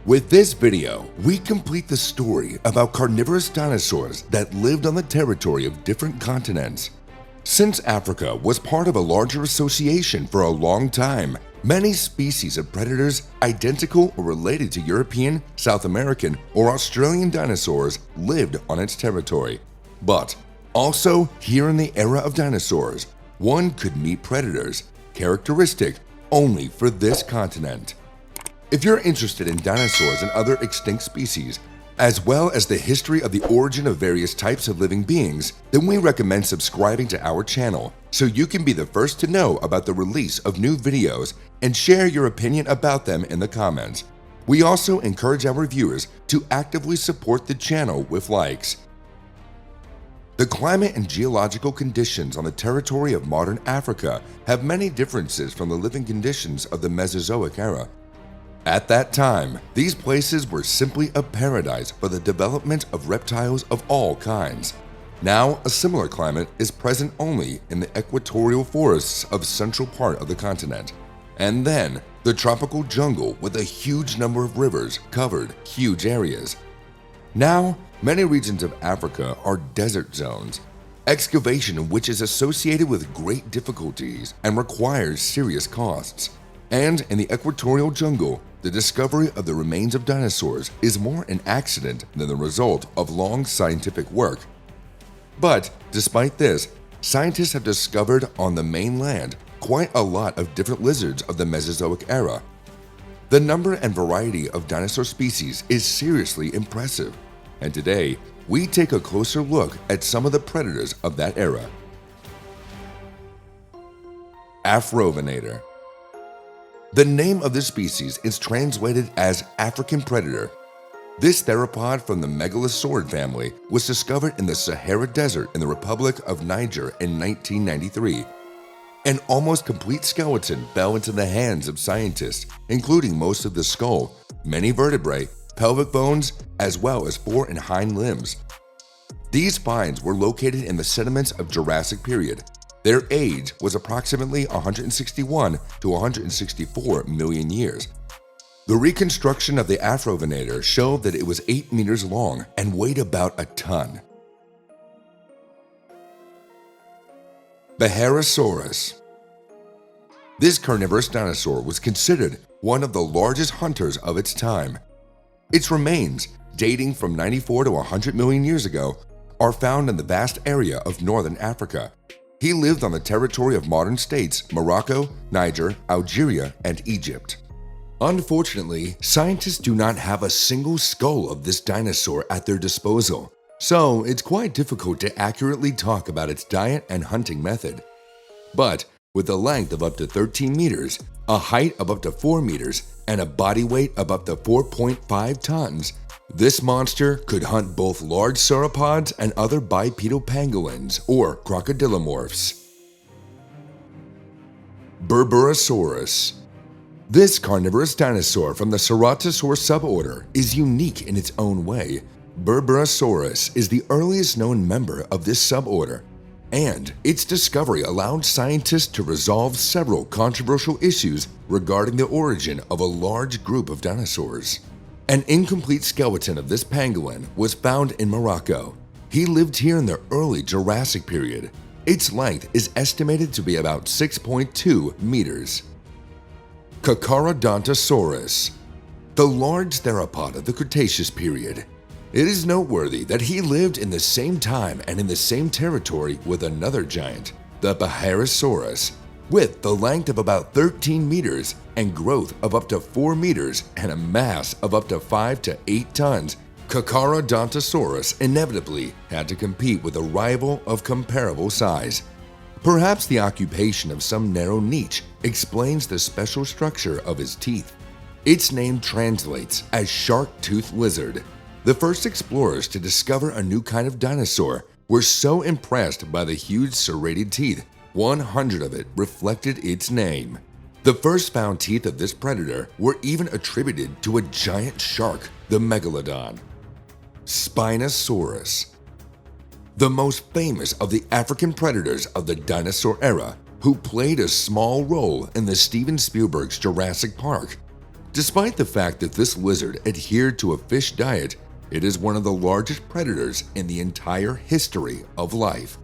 With this video, we complete the story about carnivorous dinosaurs that lived on the territory of different continents. Since Africa was part of a larger association for a long time, many species of predators identical or related to European, South American, or Australian dinosaurs lived on its territory. But also, here in the era of dinosaurs, one could meet predators characteristic only for this continent. If you're interested in dinosaurs and other extinct species, as well as the history of the origin of various types of living beings, then we recommend subscribing to our channel so you can be the first to know about the release of new videos and share your opinion about them in the comments. We also encourage our viewers to actively support the channel with likes. The climate and geological conditions on the territory of modern Africa have many differences from the living conditions of the Mesozoic era. At that time, these places were simply a paradise for the development of reptiles of all kinds. Now, a similar climate is present only in the equatorial forests of central part of the continent. And then, the tropical jungle with a huge number of rivers covered huge areas. Now, many regions of Africa are desert zones, excavation in which is associated with great difficulties and requires serious costs. And in the equatorial jungle, the discovery of the remains of dinosaurs is more an accident than the result of long scientific work. But despite this, scientists have discovered on the mainland quite a lot of different lizards of the Mesozoic era. The number and variety of dinosaur species is seriously impressive, and today we take a closer look at some of the predators of that era. Afrovenator. The name of this species is translated as African predator. This theropod from the Megalosaurid family was discovered in the Sahara Desert in the Republic of Niger in 1993. An almost complete skeleton fell into the hands of scientists, including most of the skull, many vertebrae, pelvic bones, as well as fore and hind limbs. These finds were located in the sediments of Jurassic period. Their age was approximately 161 to 164 million years. The reconstruction of the Afrovenator showed that it was 8 meters long and weighed about a ton. Baharasaurus. This carnivorous dinosaur was considered one of the largest hunters of its time. Its remains, dating from 94 to 100 million years ago, are found in the vast area of northern Africa. He lived on the territory of modern states Morocco, Niger, Algeria, and Egypt. Unfortunately, scientists do not have a single skull of this dinosaur at their disposal, so it's quite difficult to accurately talk about its diet and hunting method. But with a length of up to 13 meters, a height of up to 4 meters, and a body weight of up to 4.5 tons, this monster could hunt both large sauropods and other bipedal pangolins or crocodilomorphs. Berberosaurus. This carnivorous dinosaur from the Ceratosaurus suborder is unique in its own way. Berberosaurus is the earliest known member of this suborder, and its discovery allowed scientists to resolve several controversial issues regarding the origin of a large group of dinosaurs. An incomplete skeleton of this pangolin was found in Morocco. He lived here in the early Jurassic period. Its length is estimated to be about 6.2 meters. Kakarodontosaurus. The large theropod of the Cretaceous period. It is noteworthy that he lived in the same time and in the same territory with another giant, the Baharasaurus, with the length of about 13 meters and growth of up to 4 meters and a mass of up to 5 to 8 tons. Kakarodontosaurus inevitably had to compete with a rival of comparable size. Perhaps the occupation of some narrow niche explains the special structure of his teeth. Its name translates as shark-toothed lizard. The first explorers to discover a new kind of dinosaur were so impressed by the huge serrated teeth, 100 of it reflected its name. The first found teeth of this predator were even attributed to a giant shark, the Megalodon Spinosaurus. The most famous of the African predators of the dinosaur era, who played a small role in the Steven Spielberg's Jurassic Park. Despite the fact that this lizard adhered to a fish diet, it is one of the largest predators in the entire history of life.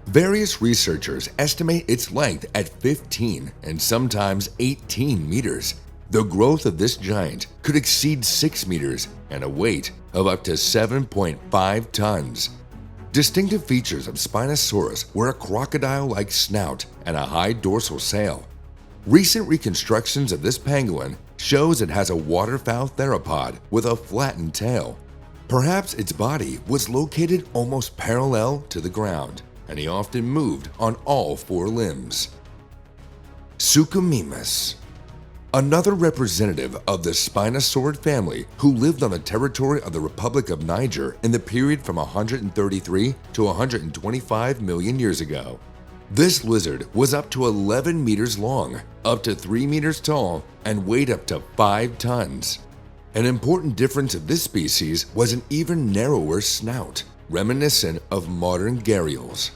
Various researchers estimate its length at 15 and sometimes 18 meters. The growth of this giant could exceed 6 meters and a weight of up to 7.5 tons. Distinctive features of Spinosaurus were a crocodile-like snout and a high dorsal sail. Recent reconstructions of this pangolin shows it has a waterfowl theropod with a flattened tail. Perhaps its body was located almost parallel to the ground, and he often moved on all four limbs. Suchomimus, another representative of the Spinosaurid family who lived on the territory of the Republic of Niger in the period from 133 to 125 million years ago. This lizard was up to 11 meters long, up to 3 meters tall, and weighed up to 5 tons. An important difference of this species was an even narrower snout, reminiscent of modern gharials.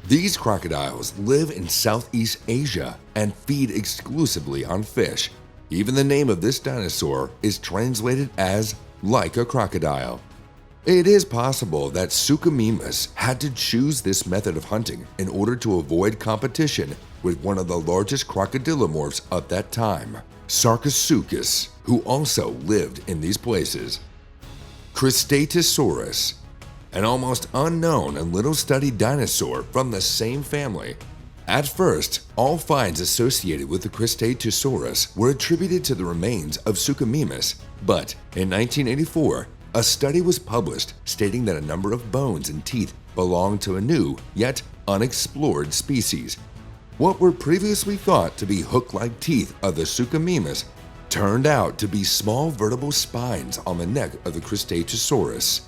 These crocodiles live in Southeast Asia and feed exclusively on fish. Even the name of this dinosaur is translated as like a crocodile. It is possible that Suchomimus had to choose this method of hunting in order to avoid competition with one of the largest crocodilomorphs of that time, Sarcosuchus, who also lived in these places. Crestatosaurus, an almost unknown and little-studied dinosaur from the same family. At first, all finds associated with the Crestatosaurus were attributed to the remains of Suchomimus, but in 1984, a study was published stating that a number of bones and teeth belonged to a new, yet unexplored species. What were previously thought to be hook-like teeth of the Suchomimus turned out to be small vertebral spines on the neck of the Crestatosaurus.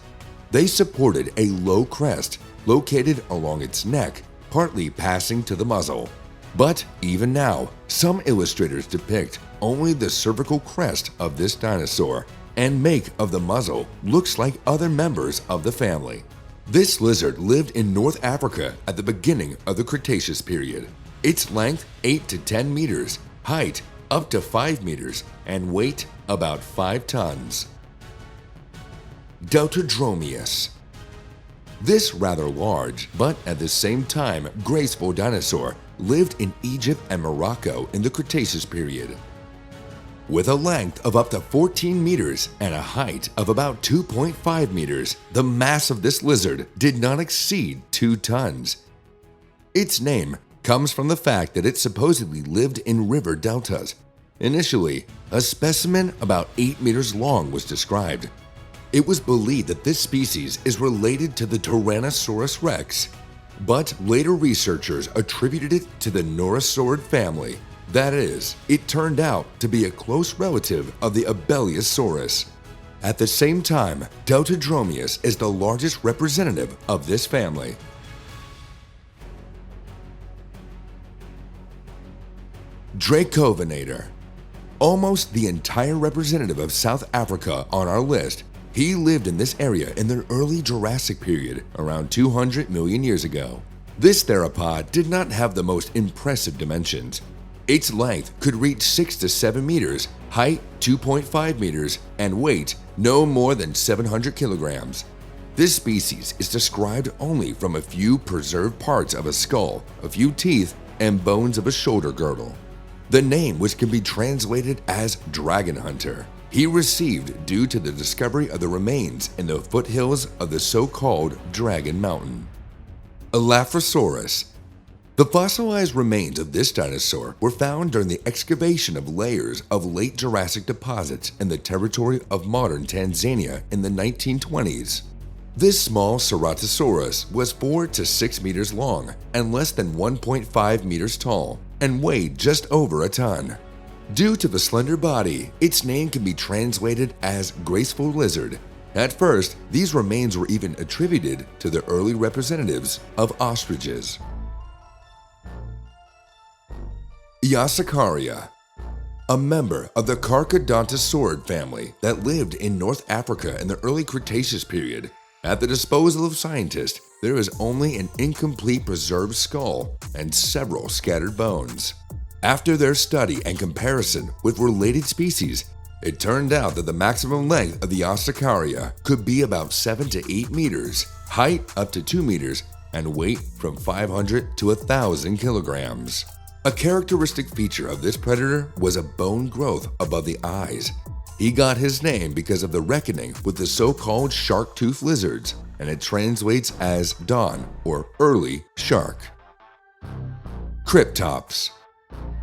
They supported a low crest located along its neck, partly passing to the muzzle. But even now, some illustrators depict only the cervical crest of this dinosaur and make of the muzzle looks like other members of the family. This lizard lived in North Africa at the beginning of the Cretaceous period. Its length 8 to 10 meters, height up to 5 meters, and weight about 5 tons. Deltadromus. This rather large, but at the same time graceful dinosaur lived in Egypt and Morocco in the Cretaceous period. With a length of up to 14 meters and a height of about 2.5 meters, the mass of this lizard did not exceed 2 tons. Its name comes from the fact that it supposedly lived in river deltas. Initially, a specimen about 8 meters long was described. It was believed that this species is related to the Tyrannosaurus rex, but later researchers attributed it to the Neurosaurid family. That is, it turned out to be a close relative of the Abelisaurus. At the same time, Deltadromus is the largest representative of this family. Dracovenator. Almost the entire representative of South Africa on our list. He lived in this area in the early Jurassic period, around 200 million years ago. This theropod did not have the most impressive dimensions. Its length could reach 6 to 7 meters, height 2.5 meters, and weight no more than 700 kilograms. This species is described only from a few preserved parts of a skull, a few teeth, and bones of a shoulder girdle. The name, which can be translated as dragon hunter, he received due to the discovery of the remains in the foothills of the so-called Dragon Mountain. Laforsaurus. The fossilized remains of this dinosaur were found during the excavation of layers of late Jurassic deposits in the territory of modern Tanzania in the 1920s. This small Ceratosaurus was 4 to 6 meters long and less than 1.5 meters tall and weighed just over a ton. Due to the slender body, its name can be translated as graceful lizard. At first, these remains were even attributed to the early representatives of ostriches. Asicaria, a member of the Kakarodontosaurus family that lived in North Africa in the early Cretaceous period. At the disposal of scientists, there is only an incomplete preserved skull and several scattered bones. After their study and comparison with related species, It turned out that the maximum length of the Asicaria could be about 7 to 8 meters, height up to 2 meters, and weight from 500 to 1,000 kilograms. A characteristic feature of this predator was a bone growth above the eyes. He got his name because of the reckoning with the so-called shark-toothed lizards, and it translates as dawn or early shark. Cryptops.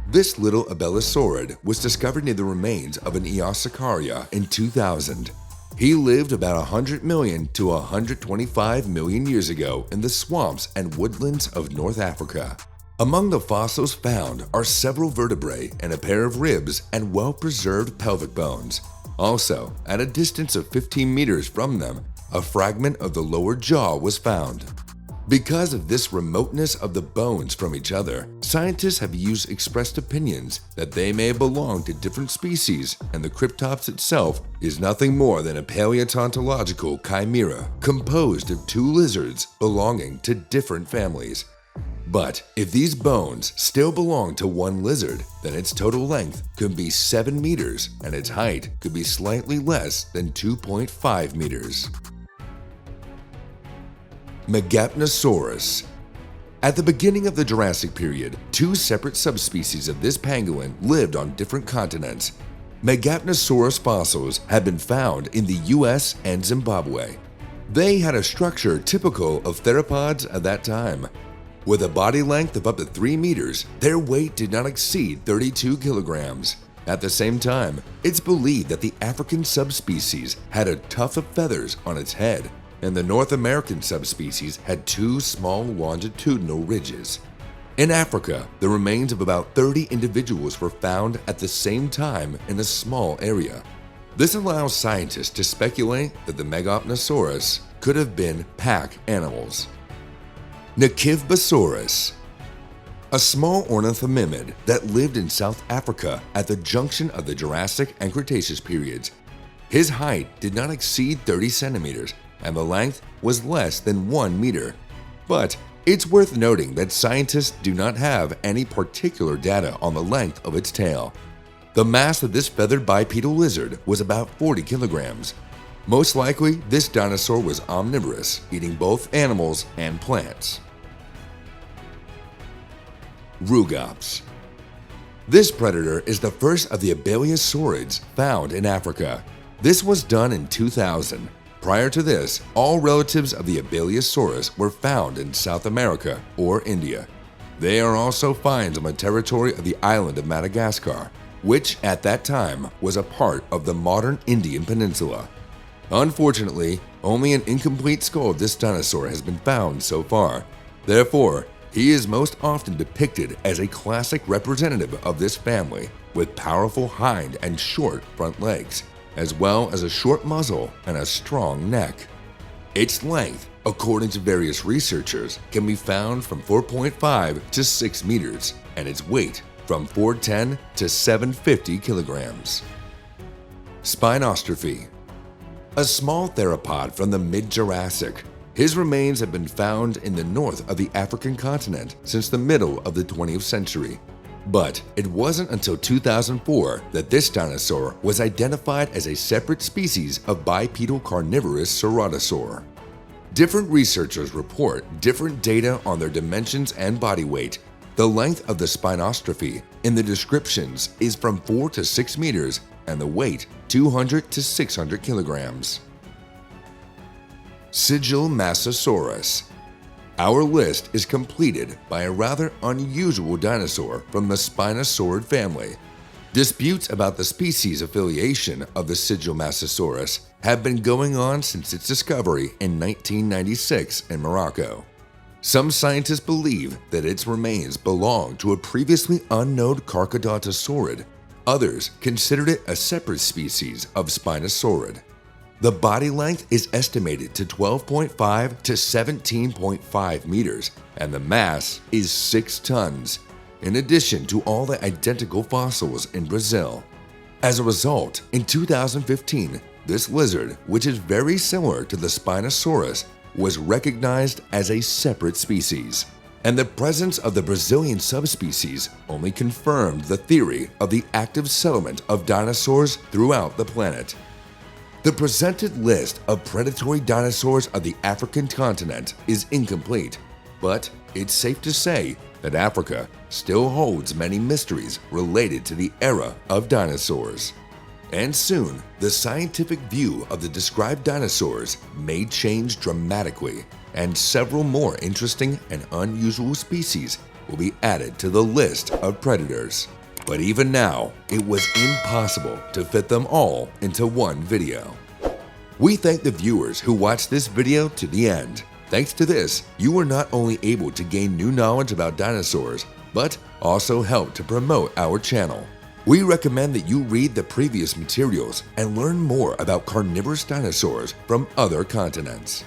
This little abelosaurid was discovered near the remains of an Asicaria in 2000. He lived about 100 million to 125 million years ago in the swamps and woodlands of North Africa. Among the fossils found are several vertebrae and a pair of ribs and well-preserved pelvic bones. Also, at a distance of 15 meters from them, a fragment of the lower jaw was found. Because of this remoteness of the bones from each other, scientists have used expressed opinions that they may belong to different species, and the Cryptops itself is nothing more than a paleontological chimera composed of two lizards belonging to different families. But if these bones still belong to one lizard, then its total length could be 7 meters and its height could be slightly less than 2.5 meters. Megapnosaurus. At the beginning of the Jurassic period, two separate subspecies of this pangolin lived on different continents. Megapnosaurus fossils have been found in the US and Zimbabwe. They had a structure typical of theropods at that time. With a body length of up to 3 meters, their weight did not exceed 32 kilograms. At the same time, it's believed that the African subspecies had a tuft of feathers on its head, and the North American subspecies had two small longitudinal ridges. In Africa, the remains of about 30 individuals were found at the same time in a small area. This allows scientists to speculate that the Megapnosaurus could have been pack animals. Carnivorous. A small ornithomimid that lived in South Africa at the junction of the Jurassic and Cretaceous periods. His height did not exceed 30 centimeters, and the length was less than 1 meter. But it's worth noting that scientists do not have any particular data on the length of its tail. The mass of this feathered bipedal lizard was about 40 kilograms. Most likely, this dinosaur was omnivorous, eating both animals and plants. Rugops. This predator is the first of the abeliosaurids found in Africa. This was done in 2000. Prior to this, all relatives of the Abeliosaurus were found in South America or India. They are also finds on the territory of the island of Madagascar, which at that time was a part of the modern Indian peninsula. Unfortunately, only an incomplete skull of this dinosaur has been found so far. Therefore, he is most often depicted as a classic representative of this family, with powerful hind and short front legs, as well as a short muzzle and a strong neck. Its length, according to various researchers, can be found from 4.5 to 6 meters, and its weight from 410 to 750 kilograms. Spinostropy. A small theropod from the mid-Jurassic. His remains have been found in the north of the African continent since the middle of the 20th century. But it wasn't until 2004 that this dinosaur was identified as a separate species of bipedal carnivorous ceratosaur. Different researchers report different data on their dimensions and body weight. The length of the spinostropy in the descriptions is from 4 to 6 meters and the weight 200 to 600 kilograms. Sigil Massasaurus. Our list is completed by a rather unusual dinosaur from the Spinosaurid family. Disputes about the species affiliation of the Sigil Massasaurus have been going on since its discovery in 1996 in Morocco. Some scientists believe that its remains belong to a previously unknown Kakarodontosaurid. Others considered it a separate species of Spinosaurid. The body length is estimated to 12.5 to 17.5 meters, and the mass is 6 tons, in addition to all the identical fossils in Brazil. As a result, in 2015, this lizard, which is very similar to the Spinosaurus, was recognized as a separate species. and the presence of the Brazilian subspecies only confirmed the theory of the active settlement of dinosaurs throughout the planet. The presented list of predatory dinosaurs of the African continent is incomplete, but it's safe to say that Africa still holds many mysteries related to the era of dinosaurs. And soon, the scientific view of the described dinosaurs may change dramatically, and several more interesting and unusual species will be added to the list of predators. But even now, it was impossible to fit them all into one video. We thank the viewers who watched this video to the end. Thanks to this, you were not only able to gain new knowledge about dinosaurs, but also help to promote our channel. We recommend that you read the previous materials and learn more about carnivorous dinosaurs from other continents.